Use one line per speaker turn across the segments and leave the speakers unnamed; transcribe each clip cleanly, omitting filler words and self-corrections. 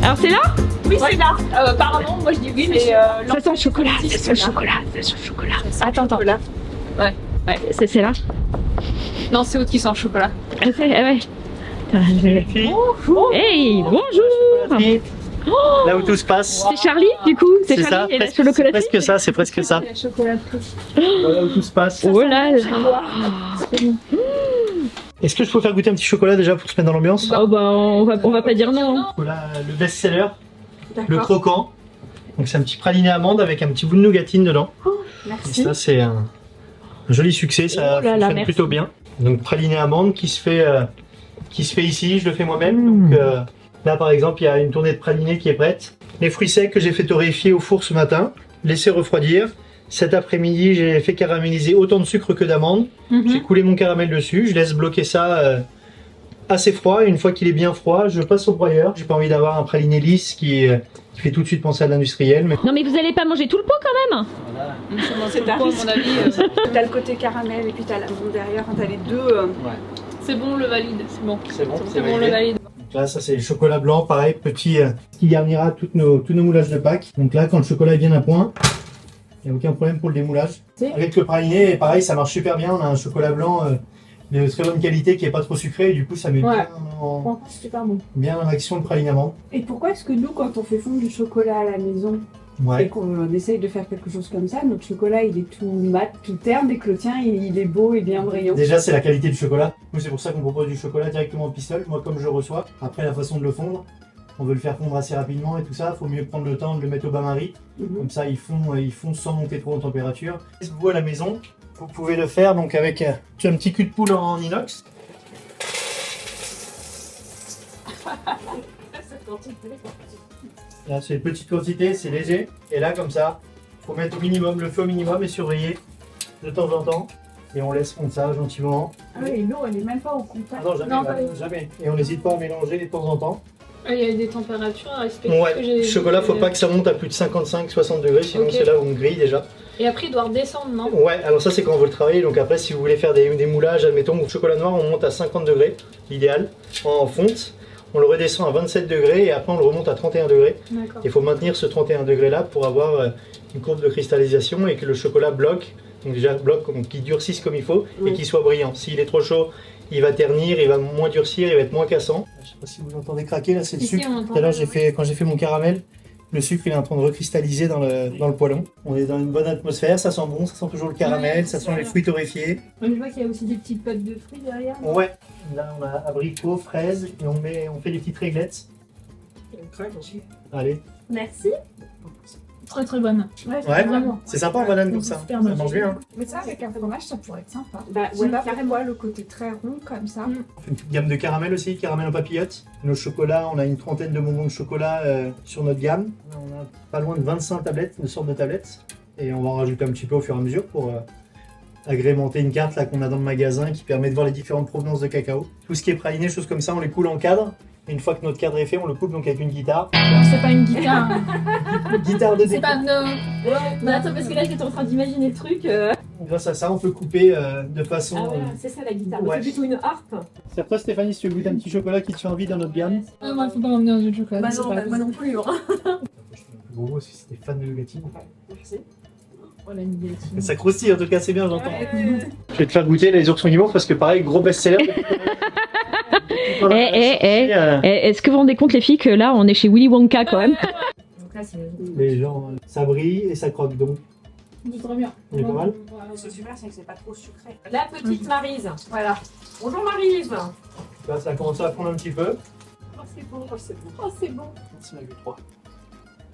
Alors c'est là?
Oui, c'est là. Apparemment, moi je dis oui, mais
Ça sent le chocolat, ça sent le chocolat, ça sent le chocolat. Attends.
Ouais.
C'est là?
Non, c'est autre qui sent le chocolat.
Ah, ouais. Hey, bonjour! Oh,
Là où tout se passe.
c'est Charlie du coup? C'est
ça,
Charlie et la
c'est
chocolaterie?
presque ça, c'est presque ça.
La chocolaterie.
Voilà où tout se passe.
Oh là là!
Est-ce que je peux faire goûter un petit chocolat déjà pour se mettre dans l'ambiance?
Oh bah on va pas dire non.
Voilà le best-seller, le croquant. Donc c'est un petit praliné amande avec un petit bout de nougatine dedans.
Merci.
Et ça c'est un joli succès, ça
Oh là là,
fonctionne
merci.
plutôt bien. Donc praliné amande qui se fait ici, je le fais moi-même. Donc là par exemple il y a une tournée de praliné qui est prête. Les fruits secs que j'ai fait torréfier au four ce matin, laisser refroidir. Cet après-midi j'ai fait caraméliser autant de sucre que d'amande. J'ai coulé mon caramel dessus, je laisse bloquer ça assez froid. Et une fois qu'il est bien froid, je passe au broyeur. J'ai pas envie d'avoir un praliné lisse qui fait tout de suite penser à l'industriel. Mais...
Non mais vous allez pas manger tout le pot quand même?
C'est à mon avis.
T'as le côté caramel et puis t'as l'amande derrière, t'as les deux.
C'est bon, le valide. C'est bon.
C'est bon,
C'est bon, le valide.
Donc là, ça c'est le chocolat blanc, pareil, petit, qui garnira tous nos moulages de Pâques. Donc là, quand le chocolat est bien à point, il n'y a aucun problème pour le démoulage. Avec le praliné, pareil, ça marche super bien. On a un chocolat blanc de très bonne qualité qui n'est pas trop sucré. Et du coup, ça met
Super bon.
bien en action le praliné amande.
Et pourquoi est-ce que nous, quand on fait fondre du chocolat à la maison et
Ouais.
qu'on essaye de faire quelque chose comme ça, notre chocolat il est tout mat, tout terne, et que le tien il est beau et bien brillant?
Déjà, c'est la qualité du chocolat. Nous, c'est pour ça qu'on propose du chocolat directement en pistole. Moi, comme je le reçois, après la façon de le fondre, on veut le faire fondre assez rapidement et tout ça. Il faut mieux prendre le temps de le mettre au bain-marie. Comme ça, ils font sans monter trop en température. Vous, à la maison, vous pouvez le faire donc avec un petit cul de poule en inox. Là, c'est une petite quantité, c'est léger. Et là, comme ça, il faut mettre au minimum, le feu au minimum et surveiller de temps en temps. Et on laisse fondre ça gentiment.
Ah oui, l'eau elle est même pas au contact.
Ah non, jamais,
Non,
jamais. Et on n'hésite pas à mélanger de temps en temps.
Il y a des températures à respecter.
Ouais, le chocolat, faut pas que ça monte à plus de 55-60 degrés, sinon
Ok.
c'est là où on grille déjà.
Et après, il doit redescendre, non?
Ouais, alors ça c'est quand on veut le travailler, donc après si vous voulez faire des moulages, admettons, au chocolat noir, on monte à 50 degrés, l'idéal, en fonte. On le redescend à 27 degrés et après on le remonte à 31 degrés.
D'accord.
Il faut maintenir ce 31 degrés là pour avoir une courbe de cristallisation et que le chocolat bloque, donc déjà bloque, qu'il durcisse comme il faut et qu'il soit brillant. S'il est trop chaud, il va ternir, il va moins durcir, il va être moins cassant. Je sais pas si vous entendez craquer, là c'est le
Si,
sucre.
on entend.
Tout à l'heure, quand j'ai fait mon caramel, le sucre il est en train de recristalliser dans le poêlon. On est dans une bonne atmosphère, ça sent bon, ça sent toujours le caramel,
Ouais,
ça
c'est
sent
ça.
les fruits torréfiés.
Je vois qu'il y a aussi des petites potes de fruits derrière.
Ouais, là on a abricots, fraises et on fait des petites réglettes. Allez.
Merci.
Très très bonne.
Ouais,
vraiment.
c'est sympa en banane comme ça.
Super
Ça
bon.
mange bien. Hein.
Mais ça, avec un fromage, ça pourrait être sympa.
Bah
Ouais,
ouais,
carrément. Le côté très rond comme ça.
On fait une petite gamme de caramel aussi, caramel en papillote. Nos chocolats, on a une trentaine de bonbons de chocolat sur notre gamme. On a pas loin de 25 tablettes, de sortes de tablettes. Et on va en rajouter un petit peu au fur et à mesure pour agrémenter une carte là qu'on a dans le magasin qui permet de voir les différentes provenances de cacao. Tout ce qui est praliné, choses comme ça, on les coule en cadre. Et une fois que notre cadre est fait, on le coupe donc avec une guitare.
C'est pas une guitare.
Guitare de
C'est
découpe.
pas no.
Mais attends, parce que là j'étais en train d'imaginer le truc.
Grâce à ça, on peut couper de façon...
Ah ouais, c'est ça la guitare.
Ouais.
C'est plutôt une harpe.
C'est toi Stéphanie, si tu veux goûter un petit chocolat qui te fait envie dans notre gamme.
Moi, faut pas m'emmener dans une chocolat.
Bah
c'est
non,
pas
bah, moi non plus. Hein.
Je suis un peu gros parce que c'était fan de nougatine.
Merci.
Oh, la négative.
Ça croustille en tout cas, c'est bien, j'entends. Je vais te faire goûter les oursons guimauves parce que pareil, gros best-seller.
Est-ce que vous vous rendez compte les filles que là on est chez Willy Wonka quand même?
Donc là c'est.
Les gens, ça brille et ça croque donc.
C'est très bien.
Il est pas mal.
C'est super, c'est que c'est pas trop sucré.
La petite Maryse. Voilà. Bonjour Maryse.
Là, ça a commencé à prendre un petit peu.
Oh c'est bon, oh c'est bon.
Oh, c'est bon.
On a vu 3.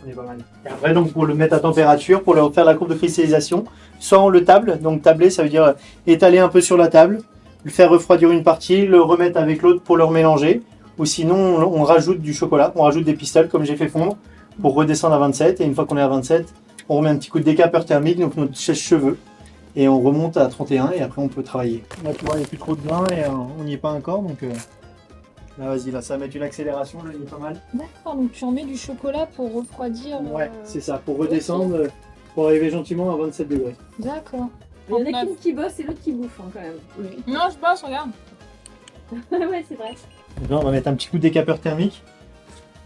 On est pas mal. Et après, donc, pour le mettre à température, pour leur faire la courbe de cristallisation, soit on le table, donc tabler, ça veut dire étaler un peu sur la table, le faire refroidir une partie, le remettre avec l'autre pour le remélanger, ou sinon on rajoute du chocolat, on rajoute des pistoles comme j'ai fait fondre pour redescendre à 27, et une fois qu'on est à 27, on remet un petit coup de décapeur thermique, donc notre sèche-cheveux, et on remonte à 31 et après on peut travailler. Là tu vois, il n'y a plus trop de grains et on n'y est pas encore, donc là vas-y, là ça va mettre une accélération, là il est pas mal.
D'accord, donc tu en mets du chocolat pour refroidir.
Ouais, c'est ça, pour redescendre, pour arriver gentiment à 27 degrés.
D'accord.
Il y en a qu'une qui bosse et l'autre qui bouffe hein, quand même.
Non, je bosse, regarde.
ouais, c'est vrai.
Donc là, on va mettre un petit coup de décapeur thermique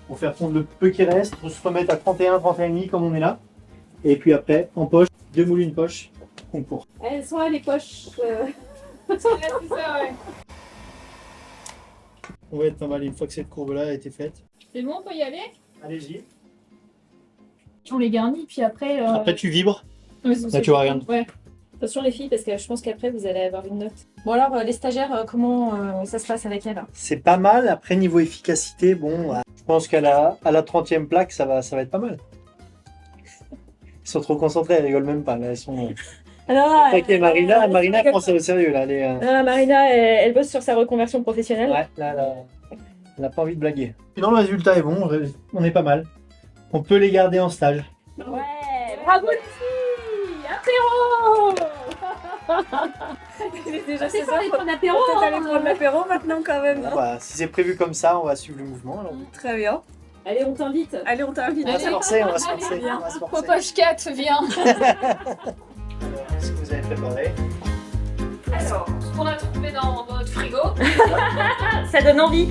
pour faire fondre le peu qui reste, pour se remettre à 31, 31,5 comme on est là. Et puis après, en poche, 2 moules, une poche, concours.
Elles sont là les poches.
Ouais, c'est ça, ouais.
On va être pas mal une fois que cette courbe-là a été faite.
C'est bon, on peut y aller?
Allez-y.
On les garnit, puis après.
Après, tu vibres.
Ouais, c'est
Là,
ça.
tu vois rien.
Ouais.
Attention les filles, parce que je pense qu'après vous allez avoir une note. Bon alors, les stagiaires, comment ça se passe avec elles?
C'est pas mal. Après, niveau efficacité, bon, je pense qu'à la 30e plaque, ça va être pas mal. Ils sont trop concentrés, elles rigolent même pas. Là, elles sont.
Alors,
Taquet Marina, Marina prend ça au sérieux là.
Marina, elle bosse sur sa reconversion professionnelle.
Ouais, là, elle n'a pas envie de blaguer. Sinon, le résultat est bon, on est pas mal. On peut les garder en stage.
Ouais, bravo les filles, apéro. Déjà c'est ça,
prendre l'apéro.
peut-être aller prendre l'apéro maintenant quand même.
Bon, bah, si c'est prévu comme ça, on va suivre le mouvement. Alors.
Très bien.
Allez, on t'invite.
Allez, on t'invite.
On va se forcer, on va se forcer. On va se forcer.
Popoche 4, viens.
Alors, qu'est-ce que vous avez préparé?
Alors, ce qu'on a trouvé dans notre frigo.
Ça donne envie.